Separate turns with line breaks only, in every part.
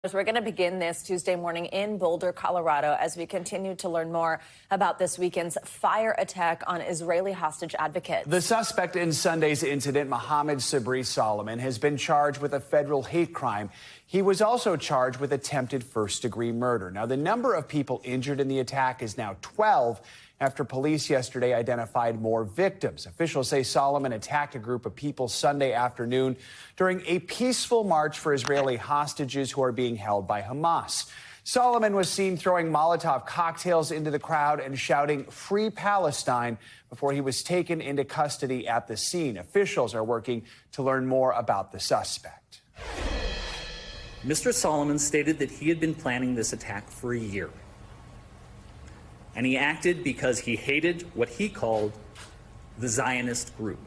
We're going to begin this Tuesday morning in Boulder, Colorado, as we continue to learn more about this weekend's fire attack on Israeli hostage advocates.
The suspect in Sunday's incident, Mohammed Sabri Solomon, has been charged with a federal hate crime. He was also charged with attempted first-degree murder. Now, the number of people injured in the attack is now 12 after police yesterday identified more victims. Officials say Solomon attacked a group of people Sunday afternoon during a peaceful march for Israeli hostages who are being held by Hamas. Solomon was seen throwing Molotov cocktails into the crowd and shouting "Free Palestine" before he was taken into custody at the scene. Officials are working to learn more about the suspect.
Mr. Solomon stated that he had been planning this attack for a year. And he acted because he hated what he called the Zionist group.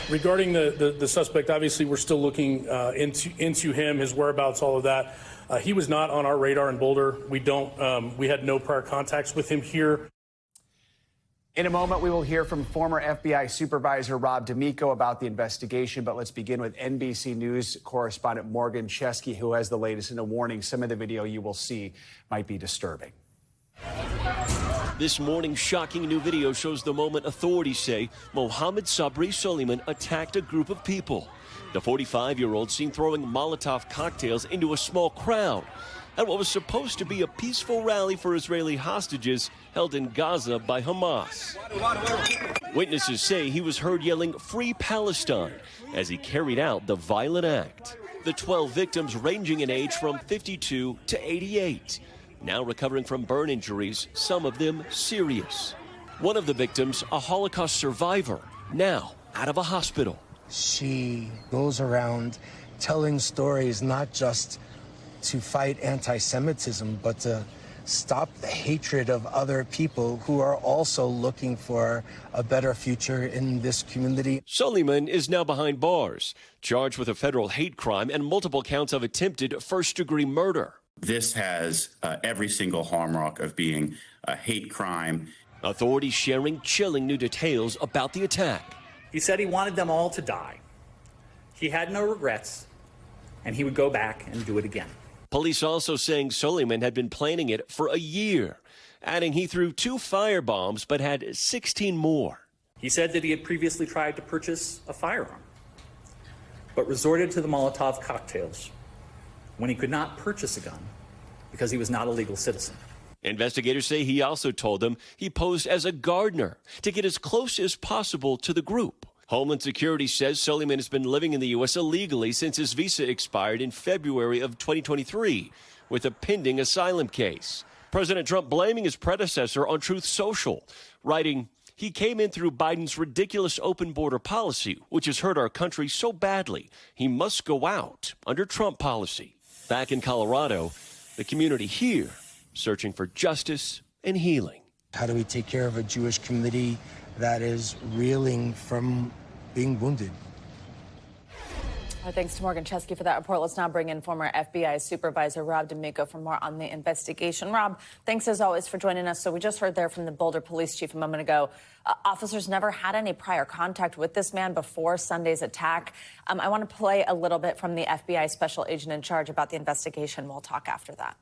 Regarding the suspect, obviously we're still looking into him, his whereabouts, all of that. He was not on our radar in Boulder. We had no prior contacts with him here.
In a moment, we will hear from former FBI Supervisor Rob D'Amico about the investigation, but let's begin with NBC News correspondent Morgan Chesky, who has the latest in a warning. Some of the video you will see might be disturbing.
This morning's shocking new video shows the moment authorities say Mohammed Sabri Solomon attacked a group of people. The 45-year-old seen throwing Molotov cocktails into a small crowd at what was supposed to be a peaceful rally for Israeli hostages held in Gaza by Hamas. Witnesses say he was heard yelling "Free Palestine" as he carried out the violent act. The 12 victims ranging in age from 52 to 88. Now recovering from burn injuries, some of them serious. One of the victims, a Holocaust survivor, now out of a hospital.
She goes around telling stories not just to fight anti-Semitism, but to stop the hatred of other people who are also looking for a better future in this community.
Solomon is now behind bars, charged with a federal hate crime and multiple counts of attempted first-degree murder.
This has every single hallmark of being a hate crime.
Authorities sharing chilling new details about the attack.
He said he wanted them all to die. He had no regrets, and he would go back and do it again.
Police also saying Solomon had been planning it for a year, adding he threw 2 firebombs but had 16 more.
He said that he had previously tried to purchase a firearm, but resorted to the Molotov cocktails when he could not purchase a gun because he was not a legal citizen.
Investigators say he also told them he posed as a gardener to get as close as possible to the group. Homeland Security says Solomon has been living in the U.S. illegally since his visa expired in February of 2023 with a pending asylum case. President Trump blaming his predecessor on Truth Social, writing, "He came in through Biden's ridiculous open border policy, which has hurt our country so badly. He must go out under Trump policy." Back in Colorado, the community here searching for justice and healing.
How do we take care of a Jewish community that is reeling from being wounded?
Thanks to Morgan Chesky for that report. Let's now bring in former FBI Supervisor Rob D'Amico for more on the investigation. Rob, thanks as always for joining us. So we just heard there from the Boulder Police Chief a moment ago. Officers never had any prior contact with this man before Sunday's attack. I want to play a little bit from the FBI Special Agent in charge about the investigation. We'll talk after that.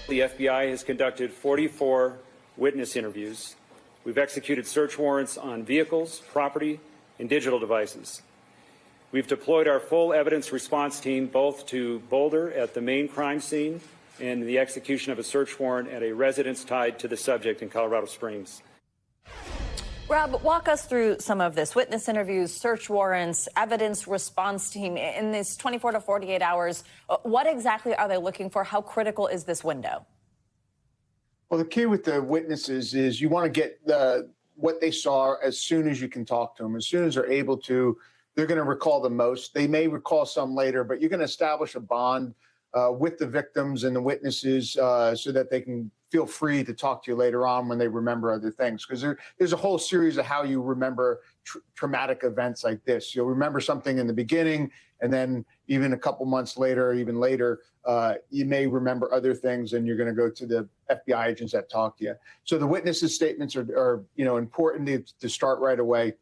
The FBI has conducted 44 witness interviews. We've executed search warrants on vehicles, property, and digital devices. We've deployed our full evidence response team both to Boulder at the main crime scene and the execution of a search warrant at a residence tied to the subject in Colorado Springs.
Rob, walk us through some of this. Witness interviews, search warrants, evidence response team. In this 24 to 48 hours, what exactly are they looking for? How critical is this window?
Well, the key with the witnesses is you want to get what they saw as soon as you can talk to them. As soon as they're able to, they're going to recall the most. They may recall some later, but you're going to establish a bond with the victims and the witnesses so that they can feel free to talk to you later on when they remember other things. Because there's a whole series of how you remember traumatic events like this. You'll remember something in the beginning, and then even a couple months later, even later, you may remember other things, and you're going to go to the FBI agents that talk to you. So the witnesses' statements are important to start right away.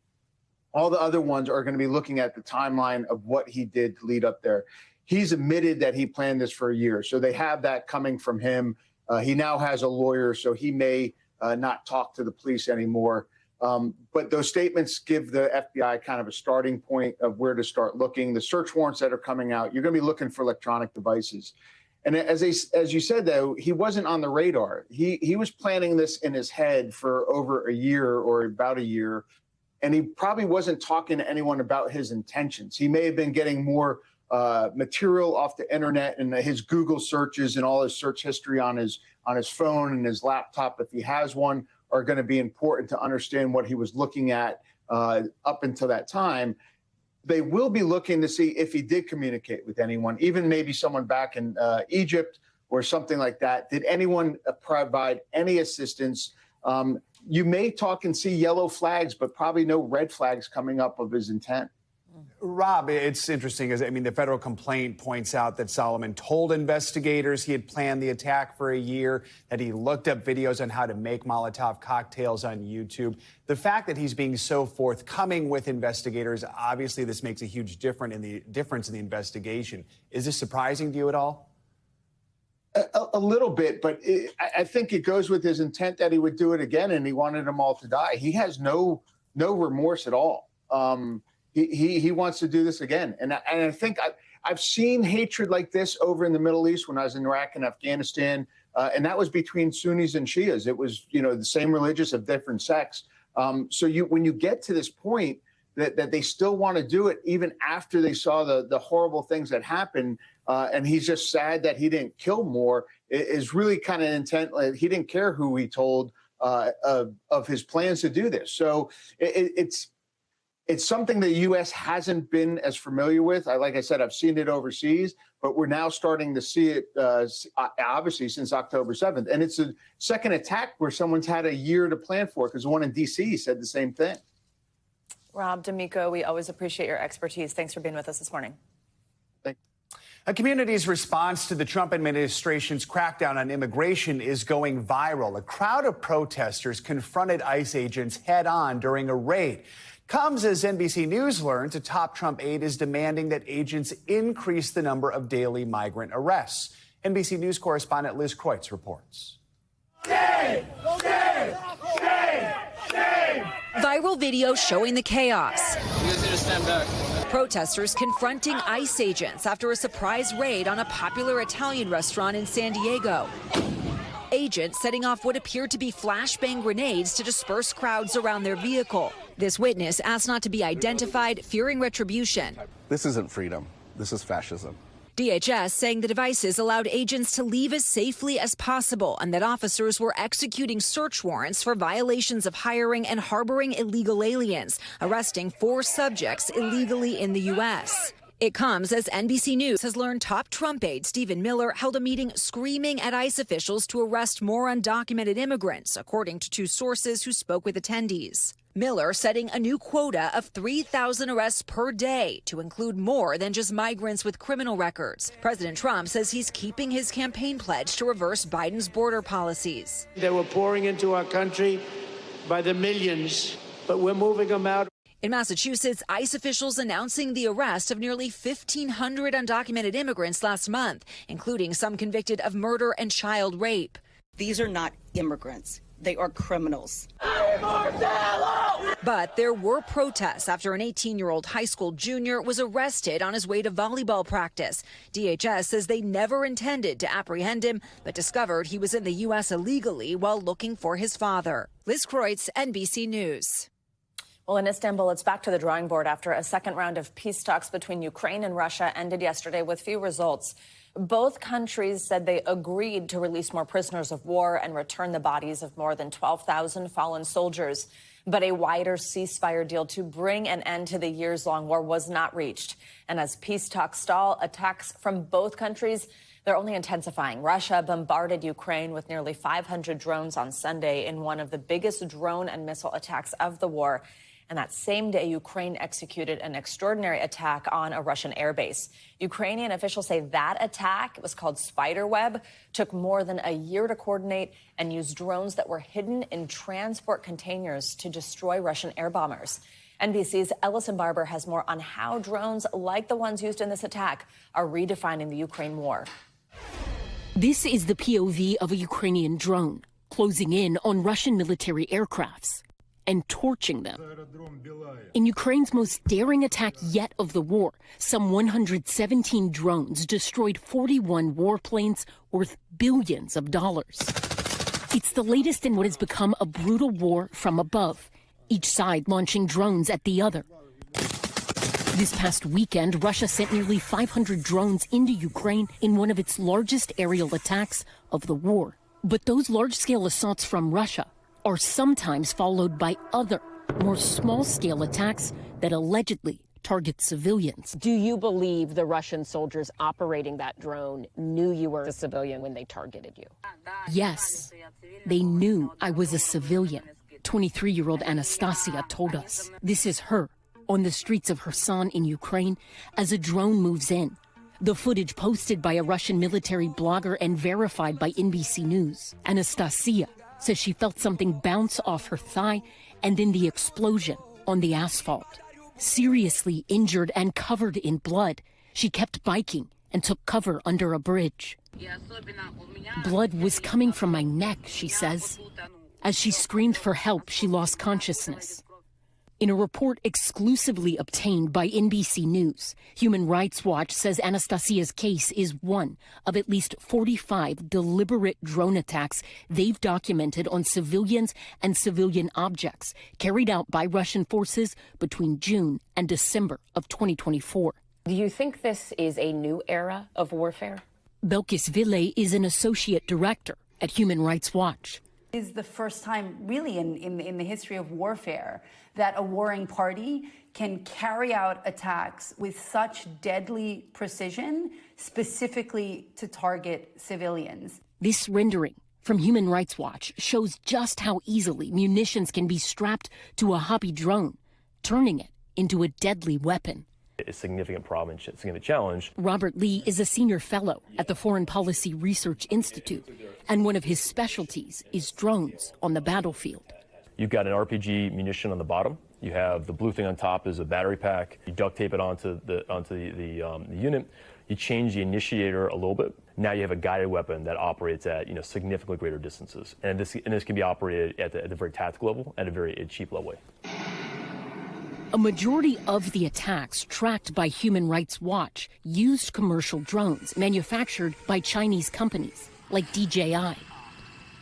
All the other ones are going to be looking at the timeline of what he did to lead up there. he's admitted that he planned this for a year. So they have that coming from him. He now has a lawyer, so he may not talk to the police anymore. But those statements give the FBI kind of a starting point of where to start looking. The search warrants that are coming out, you're going to be looking for electronic devices. And as you said, though, he wasn't on the radar. He was planning this in his head for over a year or about a year, and he probably wasn't talking to anyone about his intentions. He may have been getting more material off the internet, and his Google searches and all his search history on his phone and his laptop, if he has one, are going to be important to understand what he was looking at up until that time. They will be looking to see if he did communicate with anyone, even maybe someone back in Egypt or something like that. Did anyone provide any assistance? You may talk and see yellow flags, but probably no red flags coming up of his intent.
Rob, it's interesting. The federal complaint points out that Solomon told investigators he had planned the attack for a year, that he looked up videos on how to make Molotov cocktails on YouTube. The fact that he's being so forthcoming with investigators, obviously this makes a huge difference in the investigation. Is this surprising to you at all?
A little bit, but I think it goes with his intent that he would do it again, and he wanted them all to die. He has no remorse at all. He wants to do this again. And I think I've seen hatred like this over in the Middle East when I was in Iraq and Afghanistan, and that was between Sunnis and Shias. It was, the same religious of different sects. So when you get to this point that they still want to do it, even after they saw the horrible things that happened, and he's just sad that he didn't kill more, is really kind of intent. Like, he didn't care who he told of his plans to do this. So it's something the U.S. hasn't been as familiar with. Like I said, I've seen it overseas, but we're now starting to see it, obviously, since October 7th. And it's a second attack where someone's had a year to plan for, because the one in D.C. said the same thing.
Rob D'Amico, we always appreciate your expertise. Thanks for being with us this morning.
A community's response to the Trump administration's crackdown on immigration is going viral. A crowd of protesters confronted ICE agents head-on during a raid. Comes as NBC News learns a top Trump aide is demanding that agents increase the number of daily migrant arrests. NBC News correspondent Liz Kreutz reports.
Shame! Shame! Shame! Shame! Viral video showing the chaos.
You guys need to stand back.
Protesters confronting ICE agents after a surprise raid on a popular Italian restaurant in San Diego. Agents setting off what appeared to be flashbang grenades to disperse crowds around their vehicle. This witness asked not to be identified, fearing retribution.
This isn't freedom. This is fascism.
DHS saying the devices allowed agents to leave as safely as possible and that officers were executing search warrants for violations of hiring and harboring illegal aliens, arresting 4 subjects illegally in the U.S. It comes as NBC News has learned top Trump aide Stephen Miller held a meeting screaming at ICE officials to arrest more undocumented immigrants, according to 2 sources who spoke with attendees. Miller setting a new quota of 3,000 arrests per day to include more than just migrants with criminal records. President Trump says he's keeping his campaign pledge to reverse Biden's border policies.
They were pouring into our country by the millions, but we're moving them out.
In Massachusetts, ICE officials announcing the arrest of nearly 1,500 undocumented immigrants last month, including some convicted of murder and child rape.
These are not immigrants. They are criminals.
But there were protests after an 18-year-old high school junior was arrested on his way to volleyball practice. DHS says they never intended to apprehend him, but discovered he was in the U.S. illegally while looking for his father. Liz Kreutz, NBC News.
Well, in Istanbul, it's back to the drawing board after a second round of peace talks between Ukraine and Russia ended yesterday with few results. Both countries said they agreed to release more prisoners of war and return the bodies of more than 12,000 fallen soldiers. But a wider ceasefire deal to bring an end to the years-long war was not reached. And as peace talks stall, attacks from both countries, they're only intensifying. Russia bombarded Ukraine with nearly 500 drones on Sunday in one of the biggest drone and missile attacks of the war. And that same day, Ukraine executed an extraordinary attack on a Russian airbase. Ukrainian officials say that attack, it was called Spiderweb, took more than a year to coordinate and used drones that were hidden in transport containers to destroy Russian air bombers. NBC's Ellison Barber has more on how drones like the ones used in this attack are redefining the Ukraine war.
This is the POV of a Ukrainian drone closing in on Russian military aircrafts and torching them. In Ukraine's most daring attack yet of the war, some 117 drones destroyed 41 warplanes worth billions of dollars. It's the latest in what has become a brutal war from above, each side launching drones at the other. This past weekend, Russia sent nearly 500 drones into Ukraine in one of its largest aerial attacks of the war. But those large-scale assaults from Russia are sometimes followed by other, more small-scale attacks that allegedly target civilians.
Do you believe the Russian soldiers operating that drone knew you were a civilian when they targeted you?
Yes, they knew I was a civilian. 23-year-old Anastasia told us. This is her on the streets of Kherson in Ukraine as a drone moves in. The footage posted by a Russian military blogger and verified by NBC News. Anastasia says she felt something bounce off her thigh and then the explosion on the asphalt. Seriously injured and covered in blood, she kept biking and took cover under a bridge. Blood was coming from my neck, she says. As she screamed for help, she lost consciousness. In a report exclusively obtained by NBC News, Human Rights Watch says Anastasia's case is one of at least 45 deliberate drone attacks they've documented on civilians and civilian objects carried out by Russian forces between June and December of 2024.
Do you think this is a new era of warfare?
Belkis Ville is an associate director at Human Rights Watch.
Is the first time really in the history of warfare that a warring party can carry out attacks with such deadly precision, specifically to target civilians.
This rendering from Human Rights Watch shows just how easily munitions can be strapped to a hobby drone, turning it into a deadly weapon.
A significant problem and significant challenge.
Robert Lee is a senior fellow at the Foreign Policy Research Institute, and one of his specialties is drones on the battlefield.
You've got an RPG munition on the bottom. You have the blue thing on top is a battery pack. You duct tape it onto the unit. You change the initiator a little bit. Now you have a guided weapon that operates at significantly greater distances, and this can be operated at the very tactical level at a very cheap level.
A majority of the attacks tracked by Human Rights Watch used commercial drones manufactured by Chinese companies like DJI.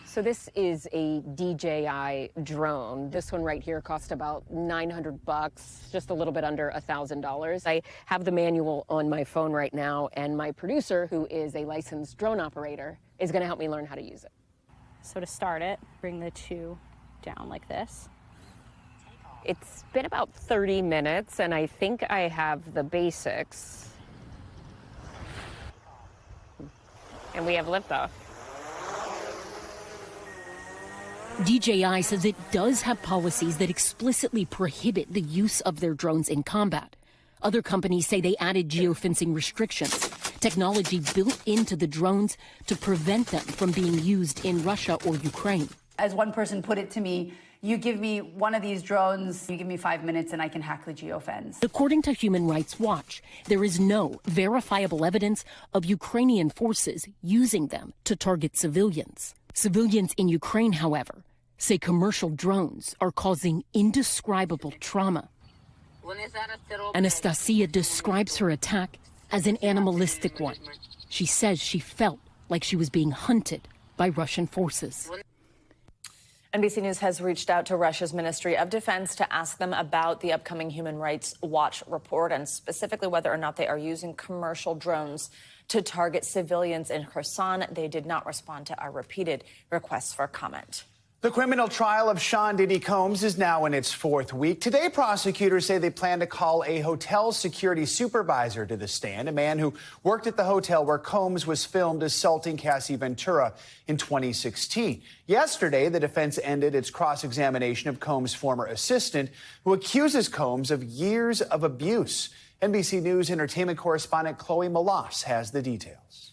So this is a DJI drone. This one right here cost about $900, just a little bit under $1,000. I have the manual on my phone right now, and my producer, who is a licensed drone operator, is going to help me learn how to use it.
So to start it, bring the two down like this.
It's been about 30 minutes, and I think I have the basics. And we have liftoff.
DJI says it does have policies that explicitly prohibit the use of their drones in combat. Other companies say they added geofencing restrictions, technology built into the drones to prevent them from being used in Russia or Ukraine.
As one person put it to me, you give me one of these drones, you give me 5 minutes and I can hack the geofence.
According to Human Rights Watch, there is no verifiable evidence of Ukrainian forces using them to target civilians. Civilians in Ukraine, however, say commercial drones are causing indescribable trauma. Anastasia describes her attack as an animalistic one. She says she felt like she was being hunted by Russian forces.
NBC News has reached out to Russia's Ministry of Defense to ask them about the upcoming Human Rights Watch report and specifically whether or not they are using commercial drones to target civilians in Kherson. They did not respond to our repeated requests for comment.
The criminal trial of Sean Diddy Combs is now in its fourth week. Today, prosecutors say they plan to call a hotel security supervisor to the stand, a man who worked at the hotel where Combs was filmed assaulting Cassie Ventura in 2016. Yesterday, the defense ended its cross-examination of Combs' former assistant, who accuses Combs of years of abuse. NBC News entertainment correspondent Chloe Malas has the details.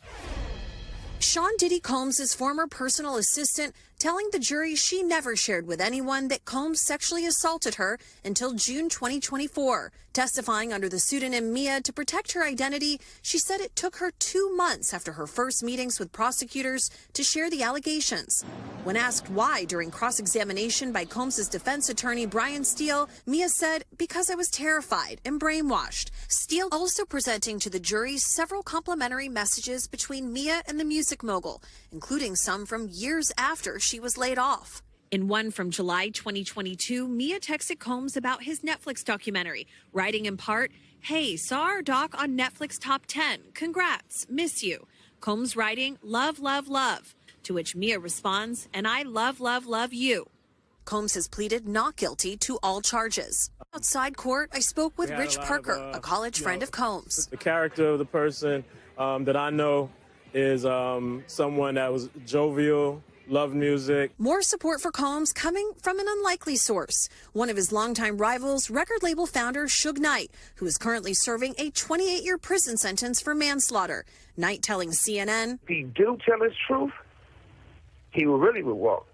Sean Diddy Combs' former personal assistant
telling the jury she never shared with anyone that Combs sexually assaulted her until June 2024. Testifying under the pseudonym Mia to protect her identity, she said it took her 2 months after her first meetings with prosecutors to share the allegations. When asked why during cross-examination by Combs' defense attorney Brian Steele, Mia said, "Because I was terrified and brainwashed." Steele also presenting to the jury several complimentary messages between Mia and the music mogul, including some from years after she was laid off. In one from July 2022, Mia texted Combs about his Netflix documentary, writing in part, "Hey, saw our doc on Netflix Top 10. Congrats, miss you." Combs writing, "Love, love, love." To which Mia responds, "And I love, love, love you." Combs has pleaded not guilty to all charges. Outside court, I spoke with Rich Parker, a college friend of Combs.
The character of the person that I know is someone that was jovial, loved music.
More support for Combs coming from an unlikely source. One of his longtime rivals, record label founder Suge Knight, who is currently serving a 28-year prison sentence for manslaughter. Knight telling CNN,
"If he do tell his truth, he really will walk."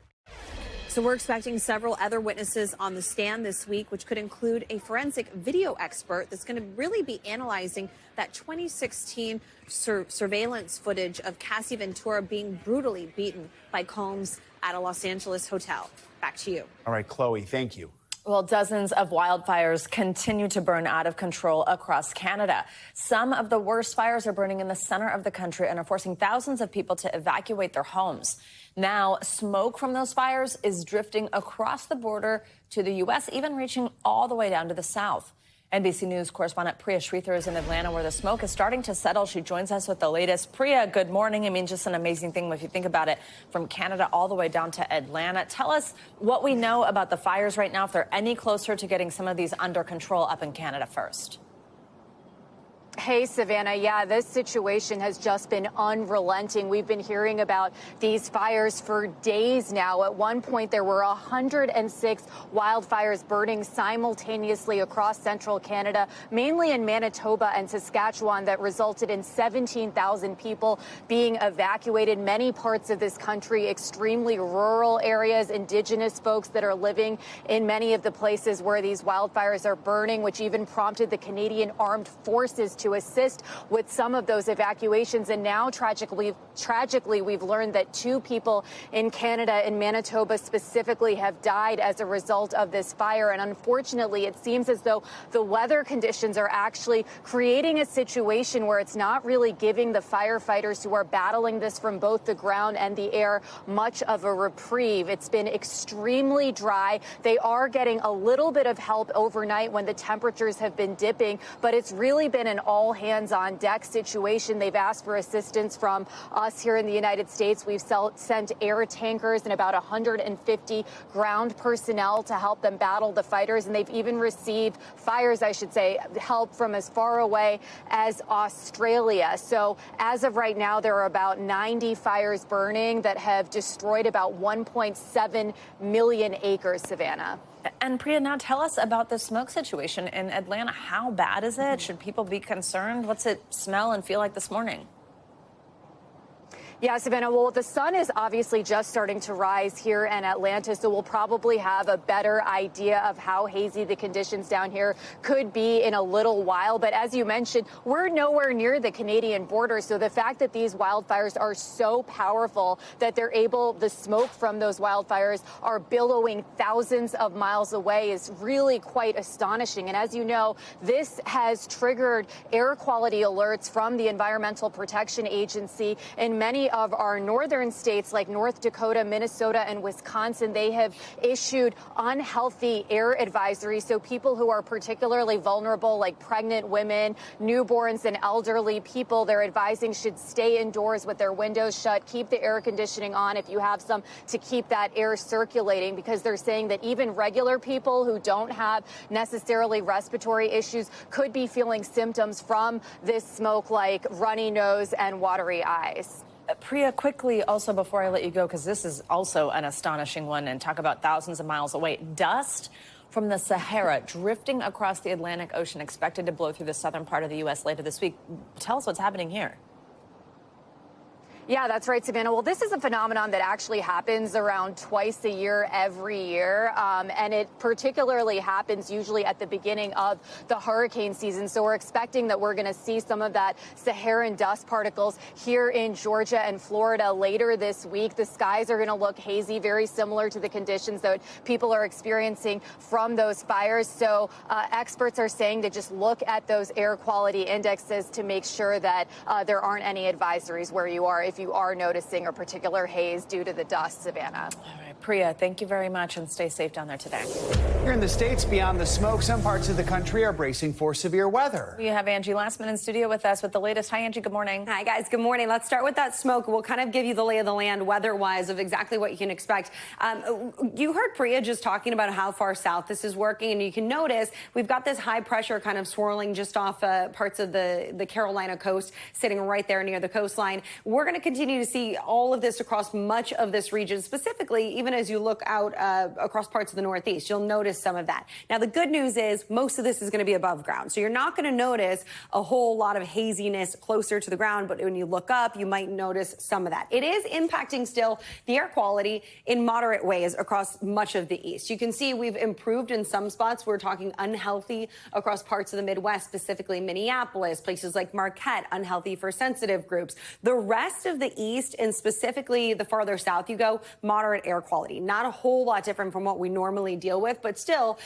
So we're expecting several other witnesses on the stand this week, which could include a forensic video expert that's going to really be analyzing that 2016 surveillance footage of Cassie Ventura being brutally beaten by Combs at a Los Angeles hotel. Back to you.
All right, Chloe, thank you.
Well, dozens of wildfires continue to burn out of control across Canada. Some of the worst fires are burning in the center of the country and are forcing thousands of people to evacuate their homes. Now, smoke from those fires is drifting across the border to the U.S., even reaching all the way down to the south. NBC News correspondent Priya Sridhar is in Atlanta, where the smoke is starting to settle. She joins us with the latest. Priya, good morning. I mean, just an amazing thing if you think about it, from Canada all the way down to Atlanta. Tell us what we know about the fires right now, if they're any closer to getting some of these under control up in Canada first.
Hey, Savannah. Yeah, this situation has just been unrelenting. We've been hearing about these fires for days now. At one point, there were 106 wildfires burning simultaneously across central Canada, mainly in Manitoba and Saskatchewan, that resulted in 17,000 people being evacuated. Many parts of this country, extremely rural areas, Indigenous folks that are living in many of the places where these wildfires are burning, which even prompted the Canadian Armed Forces to assist with some of those evacuations. And now, tragically, we've learned that 2 people in Canada, in Manitoba specifically, have died as a result of this fire. And unfortunately, it seems as though the weather conditions are actually creating a situation where it's not really giving the firefighters who are battling this from both the ground and the air much of a reprieve. It's been extremely dry. They are getting a little bit of help overnight when the temperatures have been dipping, but it's really been an all-hands-on-deck situation. They've asked for assistance from us here in the United States. We've sent air tankers and about 150 ground personnel to help them battle the fires, and they've even received help from as far away as Australia. So as of right now, there are about 90 fires burning that have destroyed about 1.7 million acres, Savannah.
And Priya, now tell us about the smoke situation in Atlanta. How bad is it? Should people be concerned? What's it smell and feel like this morning?
Yeah, Savannah, well, the sun is obviously just starting to rise here in Atlanta, so we'll probably have a better idea of how hazy the conditions down here could be in a little while. But as you mentioned, we're nowhere near the Canadian border, so the fact that these wildfires are so powerful that the smoke from those wildfires are billowing thousands of miles away is really quite astonishing. And as you know, this has triggered air quality alerts from the Environmental Protection Agency in many of our northern states like North Dakota, Minnesota, and Wisconsin. They have issued unhealthy air advisories. So people who are particularly vulnerable, like pregnant women, newborns, and elderly people, they're advising should stay indoors with their windows shut, keep the air conditioning on if you have some, to keep that air circulating, because they're saying that even regular people who don't have necessarily respiratory issues could be feeling symptoms from this smoke, like runny nose and watery eyes.
Priya, quickly, also before I let you go, because this is also an astonishing one, and talk about thousands of miles away. Dust from the Sahara drifting across the Atlantic Ocean, expected to blow through the southern part of the U.S. later this week. Tell us what's happening here.
Yeah, that's right, Savannah. Well, this is a phenomenon that actually happens around twice a year every year, and it particularly happens usually at the beginning of the hurricane season. So we're expecting that we're going to see some of that Saharan dust particles here in Georgia and Florida later this week. The skies are going to look hazy, very similar to the conditions that people are experiencing from those fires. So experts are saying to just look at those air quality indexes to make sure that there aren't any advisories where you are if you are noticing a particular haze due to the dust, Savannah.
All right, Priya, thank you very much, and stay safe down there today.
Here in the States, beyond the smoke, some parts of the country are bracing for severe weather.
We have Angie Lastman in studio with us with the latest. Hi, Angie. Good morning.
Hi, guys. Good morning. Let's start with that smoke. We'll kind of give you the lay of the land weather-wise of exactly what you can expect. You heard Priya just talking about how far south this is working, and you can notice we've got this high pressure kind of swirling just off parts of the Carolina coast, sitting right there near the coastline. We're going to continue to see all of this across much of this region, specifically even as you look out across parts of the Northeast. You'll notice some of that. Now, the good news is most of this is going to be above ground, so you're not going to notice a whole lot of haziness closer to the ground, but when you look up, you might notice some of that. It is impacting still the air quality in moderate ways across much of the East. You can see we've improved in some spots. We're talking unhealthy across parts of the Midwest, specifically Minneapolis, places like Marquette, unhealthy for sensitive groups. The rest of the East, and specifically the farther south you go, moderate air quality. Not a whole lot different from what we normally deal with, but still,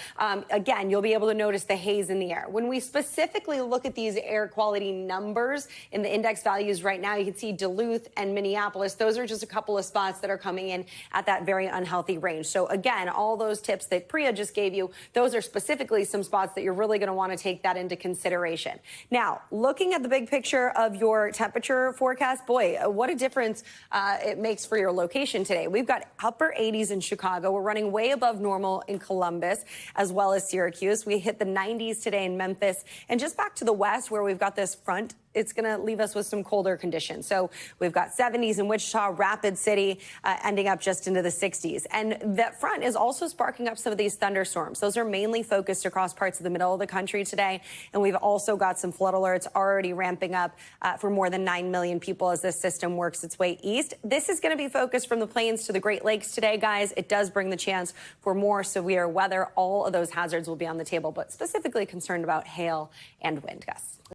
again, you'll be able to notice the haze in the air. When we specifically look at these air quality numbers in the index values right now, you can see Duluth and Minneapolis. Those are just a couple of spots that are coming in at that very unhealthy range. So again, all those tips that Priya just gave you, those are specifically some spots that you're really going to want to take that into consideration. Now, looking at the big picture of your temperature forecast, boy, what a difference it makes for your location today. We've got upper 80s in Chicago. We're running way above normal in Columbus, as well as Syracuse. We hit the 90s today in Memphis. And just back to the west, where we've got this front, it's going to leave us with some colder conditions. So we've got 70s in Wichita, Rapid City, ending up just into the 60s. And that front is also sparking up some of these thunderstorms. Those are mainly focused across parts of the middle of the country today. And we've also got some flood alerts already ramping up for more than 9 million people as this system works its way east. This is going to be focused from the plains to the Great Lakes today, guys. It does bring the chance for more severe weather. All of those hazards will be on the table, but specifically concerned about hail and wind gusts.